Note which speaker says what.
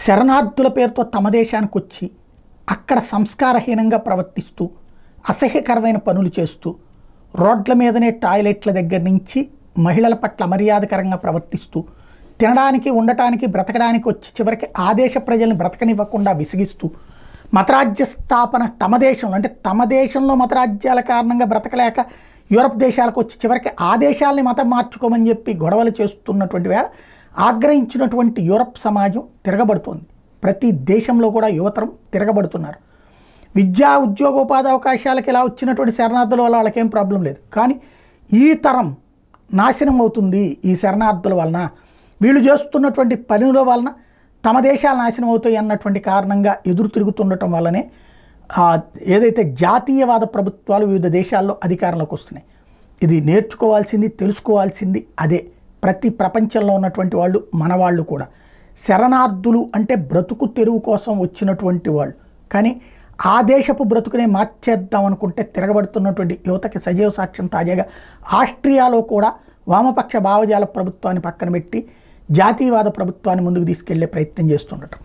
Speaker 1: శరణార్థుల పేరుతో తమ దేశానికి వచ్చి అక్కడ సంస్కారహీనంగా ప్రవర్తిస్తూ అసహ్యకరమైన పనులు చేస్తూ రోడ్ల మీదనే టాయిలెట్ల దగ్గర నుంచి మహిళల పట్ల అమర్యాదకరంగా ప్రవర్తిస్తూ తినడానికి ఉండటానికి బ్రతకడానికి వచ్చి చివరికి ఆ దేశ ప్రజల్ని బ్రతకనివ్వకుండా విసిగిస్తూ మతరాజ్య స్థాపన తమ దేశంలో అంటే తమ దేశంలో మతరాజ్యాల కారణంగా బ్రతకలేక యూరప్ దేశాలకు వచ్చి చివరికి ఆ దేశాలని మతం మార్చుకోమని చెప్పి గొడవలు చేస్తున్నటువంటి వేళ ఆగ్రహించినటువంటి యూరప్ సమాజం తిరగబడుతోంది. ప్రతి దేశంలో కూడా యువతరం తిరగబడుతున్నారు. విద్యా ఉద్యోగోపాధి అవకాశాలకు ఇలా వచ్చినటువంటి శరణార్థుల వల్ల వాళ్ళకేం ప్రాబ్లం లేదు. కానీ ఈ తరం నాశనం అవుతుంది ఈ శరణార్థుల వలన, వీళ్ళు చేస్తున్నటువంటి పనుల వలన తమ దేశాలు నాశనం అవుతాయి అన్నటువంటి కారణంగా ఎదురు తిరుగుతుండటం వల్లనే ఏదైతే జాతీయవాద ప్రభుత్వాలు వివిధ దేశాల్లో అధికారంలోకి వస్తున్నాయి. ఇది నేర్చుకోవాల్సింది, తెలుసుకోవాల్సింది అదే. ప్రతి ప్రపంచంలో ఉన్నటువంటి వాళ్ళు మన వాళ్ళు కూడా శరణార్థులు అంటే బ్రతుకు తెరువు కోసం వచ్చినటువంటి వాళ్ళు. కానీ ఆ దేశపు బ్రతుకునే మార్చేద్దాం అనుకుంటే తిరగబడుతున్నటువంటి యువతకి సజీవ సాక్ష్యం తాజాగా ఆస్ట్రియాలో కూడా వామపక్ష భావజాల ప్రభుత్వాన్ని పక్కన పెట్టి జాతీయవాద ప్రభుత్వాన్ని ముందుకు తీసుకెళ్లే ప్రయత్నం చేస్తుండటం.